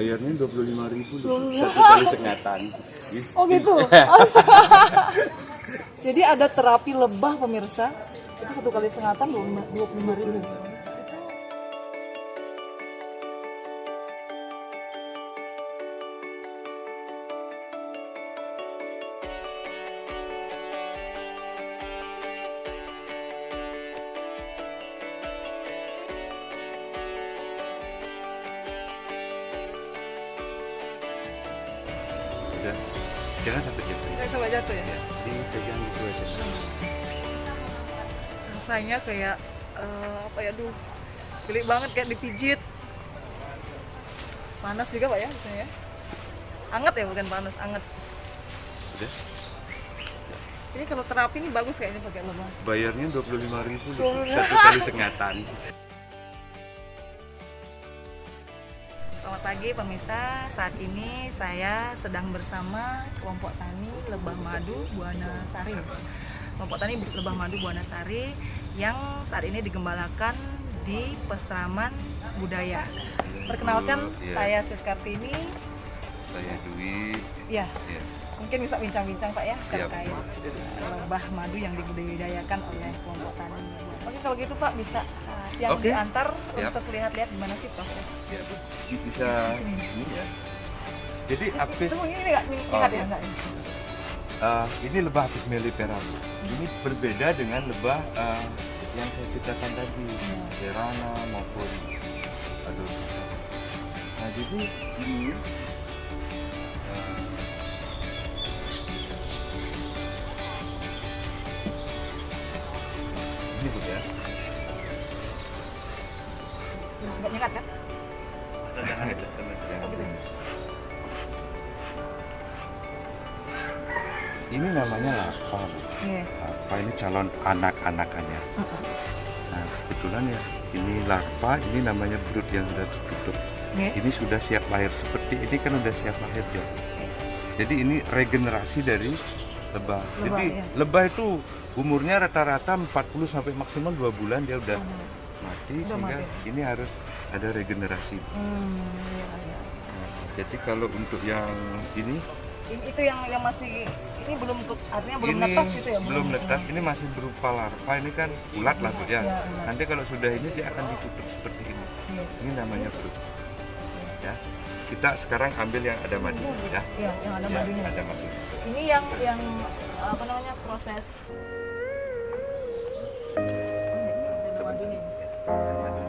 Bayarnya 25.000 satu kali sengatan. Oh gitu. Jadi ada terapi lebah pemirsa. Itu satu kali sengatan 25.000. Udah. Jangan sampai jatuh. Nggak sampai jatuh ya? Dipegang gitu aja. Rasanya kayak apa ya, duh, geli banget kayak dipijit. Panas juga Pak ya rasanya. Anget ya, bukan panas, anget. Udah. Ini kalau terapi ini bagus kayaknya pakai lebah. Bayarnya 25.000 satu kali sengatan. Selamat pagi pemirsa, saat ini saya sedang bersama kelompok tani lebah madu Buana Sari. Kelompok tani lebah madu Buana Sari yang saat ini digembalakan di Peseraman Budaya. Perkenalkan, saya Siskartini. Saya Dwi. Ya, Ya. mungkin bisa bincang-bincang Pak ya Siap. terkait lebah madu yang dibudidayakan oleh kelompok tani. Oke, kalau gitu Pak bisa yang Oke. diantar Siap. untuk lihat-lihat gimana sih proses. Ya, bisa ini ya. Jadi apis Tunggu, ini nggak ingat ya? Nggak? ini lebah apis mellifera. Ini berbeda dengan lebah yang saya ceritakan tadi, serana maupun aduh. Nah, jadi ini ini Bu ya. Nggak nyengat kan? Ini namanya larva, Bu. Iya. Larva ini calon anak-anakannya. Nah, kebetulan ya, ini larva, ini namanya brood yang sudah tertutup. Iya. Ini sudah siap lahir, seperti ini kan udah siap lahir ya. Jadi ini regenerasi dari lebah. Jadi iya. lebah itu umurnya rata-rata 40 sampai maksimal 2 bulan dia udah mati, Udah sehingga mati. ini harus ada regenerasi. Iya, iya. Nah, jadi kalau untuk yang ini Itu yang masih ini belum artinya belum ini netas gitu ya? belum netas, ini masih berupa larva, ini kan ulat lah Bu ya. Iya. Nanti kalau sudah ini dia akan ditutup seperti ini. Iya. Ini namanya brood. Ya. Kita sekarang ambil yang ada madu ya. Iya, yang ada Ya, madunya. ada madu. Ini yang apa namanya proses ada madunya. Ada madunya.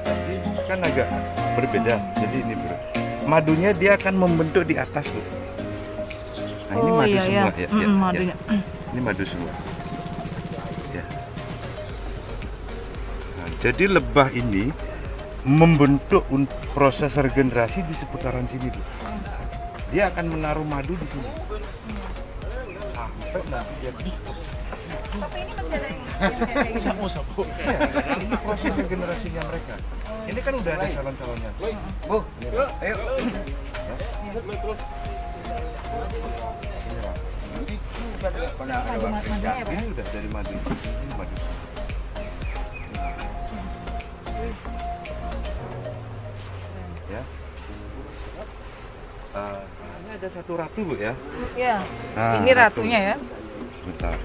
Tapi kan agak berbeda. Jadi ini bro, madunya dia akan membentuk di atas Bu. Nah ini madu semua ya, ya, madunya. ya. Ini madu semua. Ya. Nah, jadi lebah ini membentuk proses regenerasi di seputaran sini Bu. Dia akan menaruh madu di sini. Sampai nanti dia Tapi ini masih ada yang sapu. Ya, ini proses regenerasinya mereka. Ini kan udah ada calon-calonnya. Bu, ayo. madunya ya Pak? Ini udah dari madu. Ini madu. Ya. Ini ada satu ratu Bu ya. Iya. Nah, Ini ratunya ya. Bentar.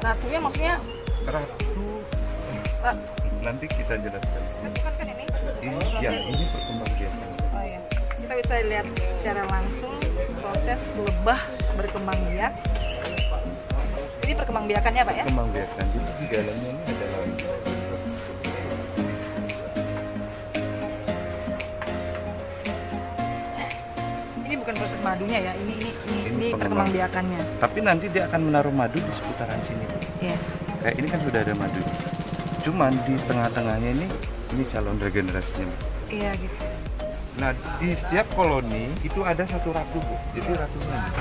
Ratunya maksudnya Ratu Pak, nanti kita jelaskan. itu kan ini. Ini perkembangbiakan. Oh iya. Kita bisa lihat secara langsung proses lebah berkembang biak. Ini perkembangbiakannya Pak ya? Perkembangbiakan. Jadi di dalamnya ini adalah Ini bukan proses madunya ya, ini Ini perkembangbiakannya. tapi nanti dia akan menaruh madu di seputaran sini. Iya. Kayak ini kan sudah ada madu. Cuman di tengah-tengahnya ini calon regenerasinya. Iya gitu. Nah, di setiap koloni itu ada satu ratu Bu. Jadi ratunya ini.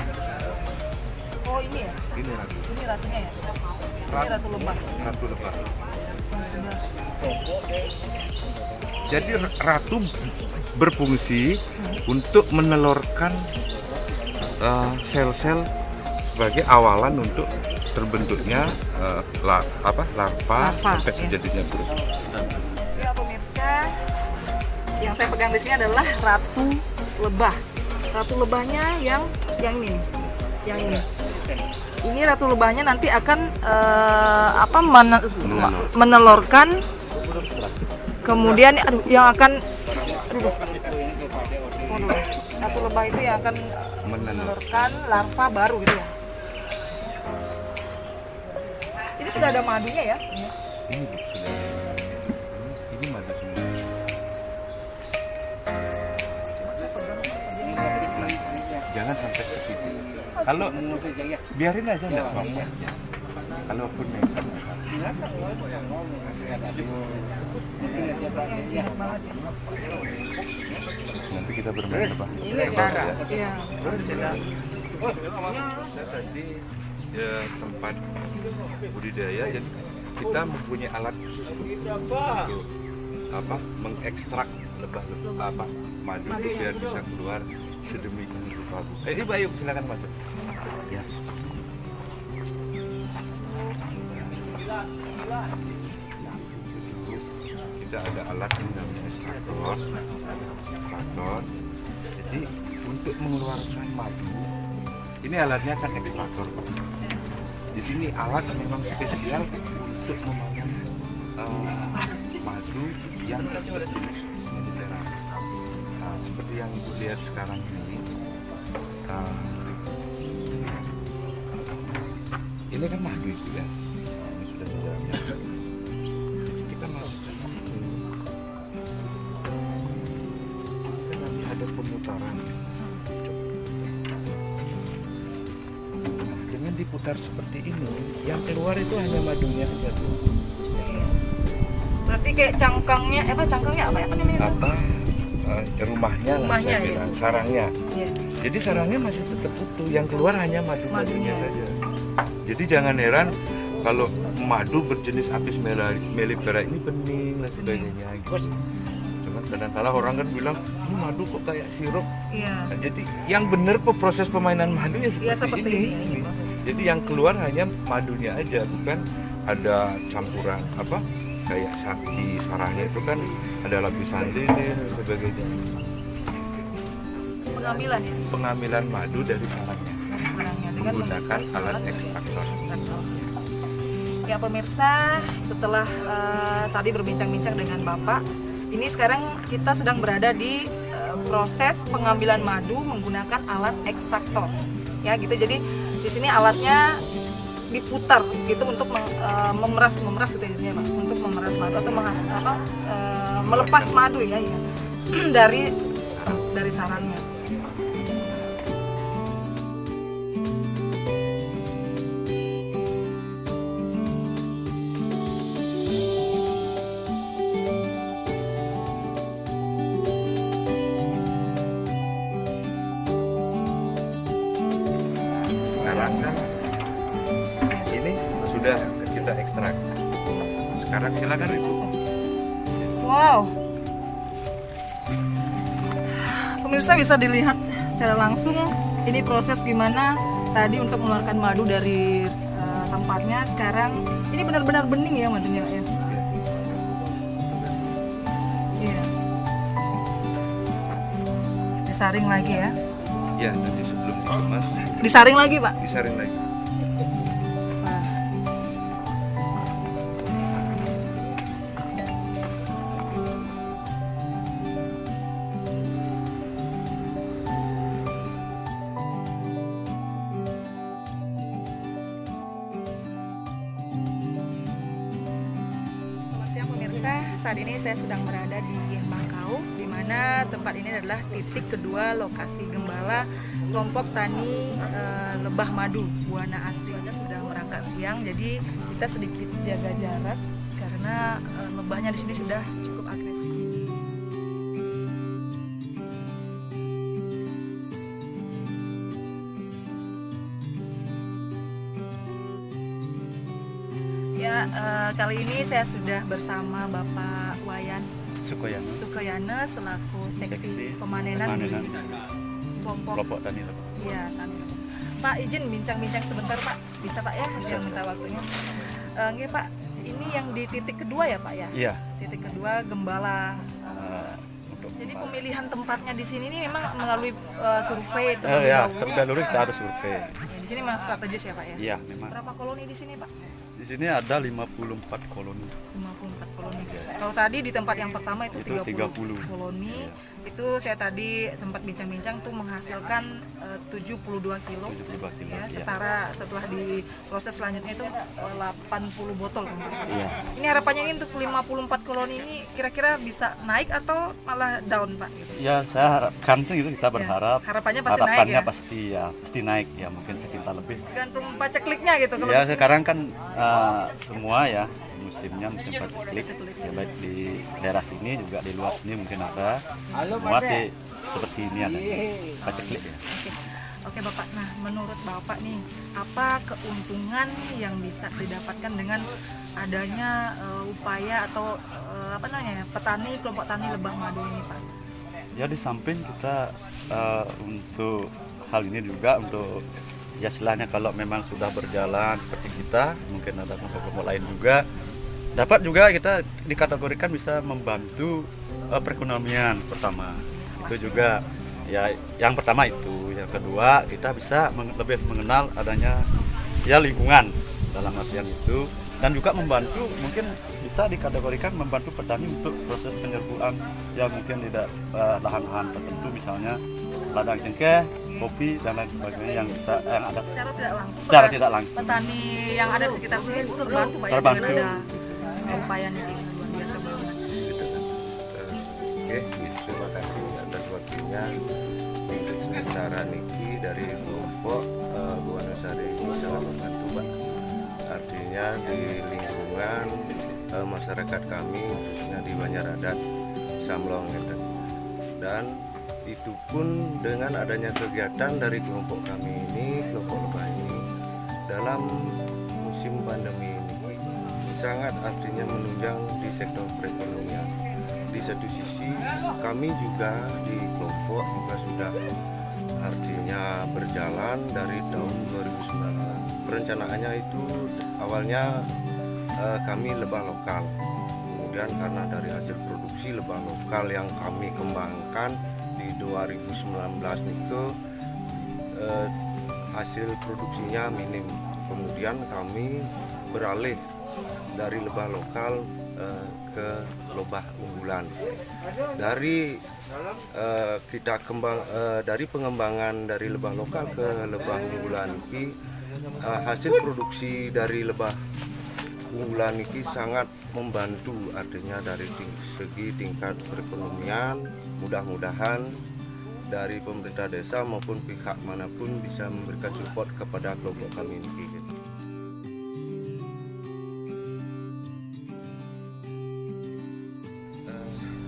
Oh ini ya? Ini ratu. Ini ratunya ya? Ini ratu lebah. Ratu lebah. Yang sudah. Jadi ratu berfungsi untuk menelurkan sel-sel sebagai awalan untuk terbentuknya larva sampai ya. terjadinya burung. Ya pemirsa, yang saya pegang di sini adalah ratu lebah. Ratu lebahnya yang ini, yang ini. Ini ratu lebahnya nanti akan menelurkan, kemudian yang akan ratu lebah itu yang akan menelurkan larva baru gitu ya. Ini sudah ada madunya ya? Ini Bu, sudah. Ini madu semua. Jangan sampai ke situ. Kalau biarin aja nggak apa-apa. Kalaupun memang nanti kita bermain apa? Ini cara. Iya. Tadi ya, tempat budidaya, jadi kita mempunyai alat untuk mengekstrak lebah madu itu biar bisa keluar sedemikian rupa. Ibu ayo silakan masuk. Ya. Kita ada alat yang namanya ekstraktor. Jadi untuk mengeluarkan madu, ini alatnya kan ekstraktor. Jadi ini alat yang memang spesial untuk memanen madu yang jenis mediterania. Seperti yang Ibu lihat sekarang ini. Ini kan madu itu ya. Ini sudah di dalamnya. Jadi kita masukkan ke sini. Kita nanti ada pemutaran. Dengan diputar seperti ini, yang keluar itu hanya madunya aja tuh. Berarti kayak cangkangnya apa namanya? Rumahnya lah saya bilang, ya? sarangnya. Iya. Jadi sarangnya masih tetap utuh, yang keluar hanya madunya saja. Jadi jangan heran kalau madu berjenis Apis mellifera ini bening dan sebagainya gitu. Cuman kadang-kadang orang kan bilang ini madu kok kayak sirup. Iya. Nah, jadi yang benar proses pemainan madu ya seperti ini. Jadi yang keluar hanya madunya aja, bukan ada campuran kayak di sarangnya itu kan ada lapisan lilin dan sebagainya. Pengambilan ya? Pengambilan madu dari sarangnya Dengan menggunakan alat ekstraktor. Ya pemirsa, setelah tadi berbincang-bincang dengan Bapak, ini sekarang kita sedang berada di proses pengambilan madu menggunakan alat ekstraktor. Ya gitu. Jadi di sini alatnya diputar gitu untuk memeras gitu ya, Pak. Untuk memeras madu atau melepas madu ya. dari sarangnya. Sekarang kan ini sudah kita ekstrak. Sekarang silakan Ibu. Wow. Pemirsa bisa dilihat secara langsung ini proses gimana tadi untuk mengeluarkan madu dari tempatnya. Sekarang ini benar-benar bening ya madunya ya. Iya. Disaring lagi ya. Ya, nanti sebelum dikemas Disaring lagi, Pak. disaring lagi. Selamat siang pemirsa, saat ini saya sedang berada di Mangkau, di mana tempat ini adalah titik kedua lokasi gembala kelompok tani lebah madu Buana Asri. Sudah merangkak siang, jadi kita sedikit jaga jarak karena lebahnya di sini sudah cukup agresif. Pak, kali ini saya sudah bersama Bapak Wayan Sukoyana selaku seksi pemanenan di kelompok tani. Iya, tani. Pak, izin bincang-bincang sebentar Pak, bisa Pak ya? Saya minta waktunya. Nggih Pak, ini yang di titik kedua ya Pak ya? Iya. Titik kedua Gembala. Jadi Gembala. pemilihan tempatnya di sini ini memang melalui survei Ya, terlebih terlebih dahulu kita harus survei. Ya, di sini memang strategis ya Pak ya? Iya, memang. Berapa koloni di sini Pak? Di sini ada 54 koloni. 54 koloni. Kalau tadi di tempat yang pertama itu Itu 30 30. koloni. Iya. Itu saya tadi sempat bincang-bincang tuh menghasilkan 72 kilo. 72 kilo, Ya, iya. setara setelah di proses selanjutnya itu 80 botol. Iya. Ini harapannya ini untuk 54 koloni ini kira-kira bisa naik atau malah down Pak? Gitu. Ya, saya harapkan sih gitu, kita berharap. harapannya pasti naik harapannya ya? pasti naik ya, mungkin sekitar lebih. Tergantung pacekliknya gitu. Kalau Ya, di sini. sekarang kan semua ya musim paceklik, ya, baik di daerah sini juga di luar sini mungkin ada. Semua sih seperti ini ada paceklik ya. Oke Bapak, nah menurut Bapak nih, apa keuntungan yang bisa didapatkan dengan adanya upaya atau apa namanya petani, kelompok tani lebah madu ini Pak? Ya, di samping kita untuk hal ini juga untuk ya istilahnya kalau memang sudah berjalan seperti kita, mungkin ada kelompok-kelompok lain juga dapat juga kita dikategorikan bisa membantu perekonomian pertama. Itu juga ya yang pertama itu, yang kedua kita bisa lebih mengenal adanya ya lingkungan dalam artian itu, dan juga membantu mungkin bisa dikategorikan membantu petani untuk proses penyerbuan yang mungkin tidak lahan-lahan tertentu, misalnya ladang cengkeh, kopi dan lain sebagainya yang bisa yang ada secara tidak langsung petani yang ada di sekitar sini itu terbantu Pak ya, Terbantu. dengan ada upaya nih luar biasa banget. Oke, terima kasih atas waktunya untuk sementara Niki dari kelompok Buanasari bisa membantu Pak. Artinya di lingkungan masyarakat kami khususnya di Banyaradat, Samlong gitu. Dan itu pun dengan adanya kegiatan dari kelompok kami ini, kelompok lebah ini dalam musim pandemi ini sangat artinya menunjang di sektor perekonomian. Di satu sisi kami juga di kelompok juga sudah artinya berjalan dari tahun 2019. Perencanaannya itu awalnya kami lebah lokal. Kemudian karena dari hasil produksi lebah lokal yang kami kembangkan di 2019 itu hasil produksinya minim. Kemudian kami beralih dari lebah lokal ke lebah unggulan. Dari dari pengembangan dari lebah lokal ke lebah unggulan ini hasil produksi dari lebah unggulan ini sangat membantu artinya dari segi tingkat perekonomian. Mudah-mudahan dari pemerintah desa maupun pihak manapun bisa memberikan support kepada kelompok kami ini.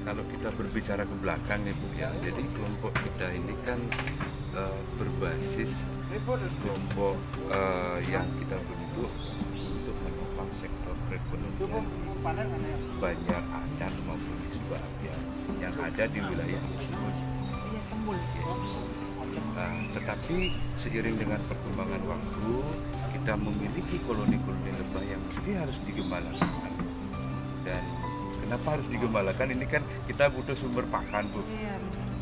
Kalau kita berbicara ke belakang nih Bu ya, jadi kelompok kita ini kan berbasis kelompok yang kita bentuk untuk menopang sektor perekonomian banyak adat maupun nisbah yang ada di wilayah tersebut. Iya, sembul. Tetapi seiring dengan perkembangan waktu, kita memiliki koloni-koloni lebah yang mesti harus digembalakan. Dan kenapa harus digembalakan? Ini kan kita butuh sumber pakan Bu. Iya.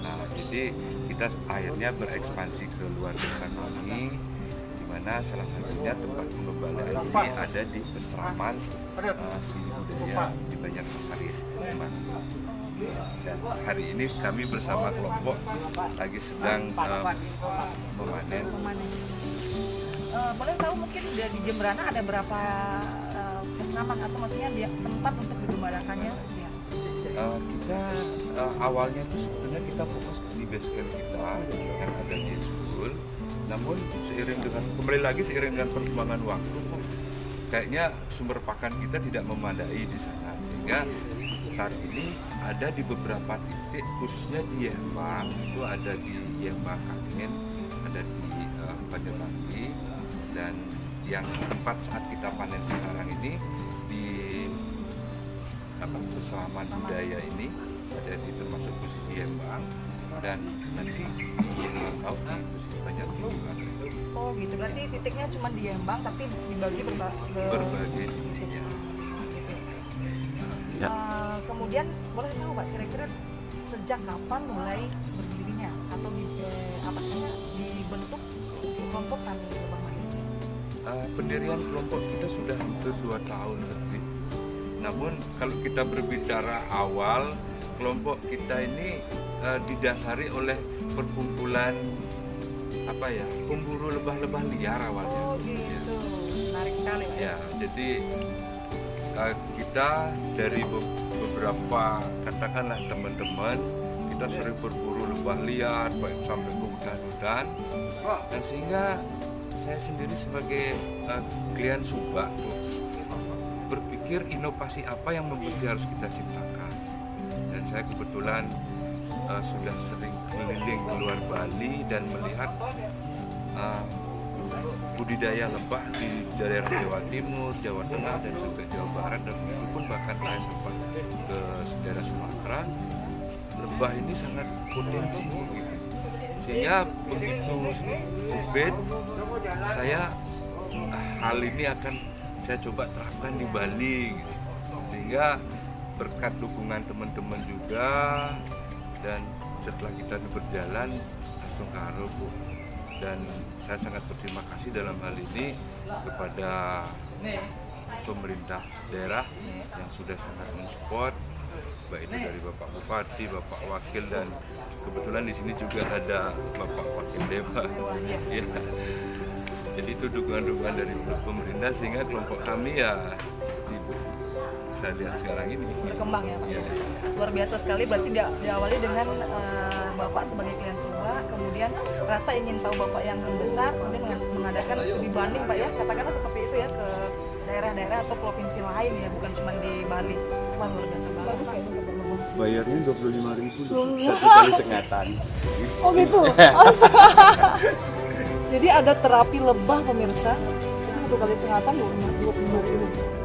Nah, jadi kita akhirnya berekspansi ke luar desa kami, di mana salah satunya tempat pengembalaan ini ada di Peseraman Seni Budaya di Banyarsari. Dan hari ini kami bersama kelompok lagi sedang memanen. Boleh tahu mungkin di Jembrana ada berapa peseraman atau maksudnya dia tempat untuk digembalakannya? Ya. Kita awalnya itu sebenarnya kita fokus di base camp kita yang ada di Sul. Namun seiring dengan perkembangan waktu, kayaknya sumber pakan kita tidak memadai di sana, sehingga saat ini ada di beberapa titik, khususnya di Yemba, itu ada di Yemba Kamen, ada di Pajabati, dan yang tempat saat kita panen sekarang ini di Pesawaman Budaya ini ada di termasuk posisi Embang, dan nanti di Langkau di posisi Banjar Tinggal. Oh gitu, berarti titiknya cuma di Embang tapi dibagi Berbagai titiknya. Ya. Kemudian boleh tahu Pak, kira-kira sejak kapan mulai berdirinya atau dibentuk kelompok tani Lebah Madu? Pendirian kelompok kita sudah hampir 2 tahun lebih. Namun kalau kita berbicara awal, kelompok kita ini didasari oleh perkumpulan pemburu lebah-lebah liar awalnya. Oh gitu, menarik sekali Pak. Ya, jadi kita dari beberapa katakanlah teman-teman, kita sering berburu lebah liar baik sampai ke hutan-hutan, dan sehingga saya sendiri sebagai klien Subak berpikir inovasi apa yang mesti harus kita ciptakan. Dan saya kebetulan sudah sering keliling keluar Bali dan melihat budidaya lebah di daerah Jawa Timur, Jawa Tengah, dan juga Jawa Barat, dan meskipun bahkan saya sempat ke daerah Sumatera, lebah ini sangat potensi gitu. Sehingga begitu COVID, hal ini akan saya coba terapkan di Bali gitu. Sehingga berkat dukungan teman-teman juga, dan setelah kita berjalan langsung karo Bu. Dan saya sangat berterima kasih dalam hal ini kepada pemerintah daerah yang sudah sangat mensupport, baik itu dari Bapak Bupati, Bapak Wakil, dan kebetulan di sini juga ada Bapak Wakil Dewa. Ya. Jadi itu dukungan-dukungan dari pemerintah sehingga kelompok kami ya seperti saya lihat sekarang ini Berkembang ya Pak. Ya. Luar biasa sekali, berarti diawali dengan Bapak sebagai klien Subak, kemudian rasa ingin tahu Bapak yang besar, kemudian mengadakan studi banding Pak ya, katakanlah seperti itu ya, ke daerah-daerah atau provinsi lain ya, bukan cuma di Bali. Wah, luar biasa banget Pak. Bayarnya 25.000 satu kali sengatan. Oh gitu. Jadi ada terapi lebah pemirsa, itu 1 kali sengatan 25.000.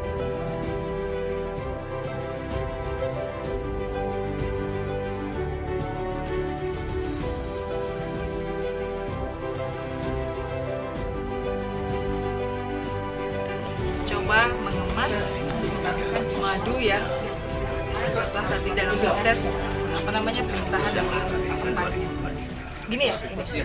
Coba mengemas madu ya, setelah tadi dalam proses pengusahaan dan padi. Gini ya, ini.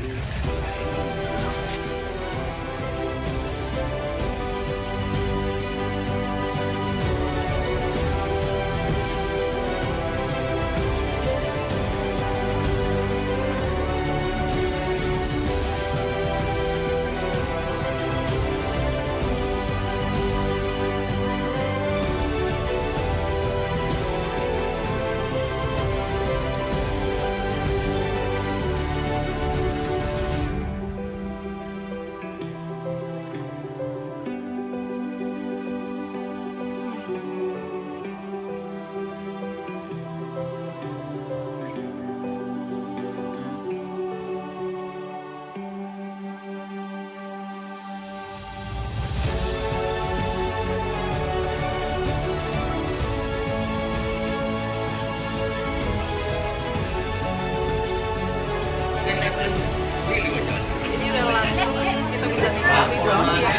Ini udah langsung kita bisa nikmati dulu ya.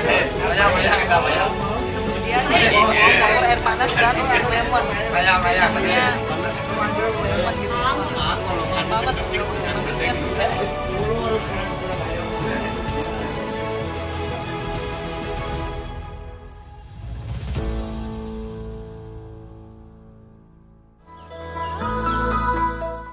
Kemudian campur air panas dan lemon. Namanya lemon gitu. Enak banget. Bagusnya segar.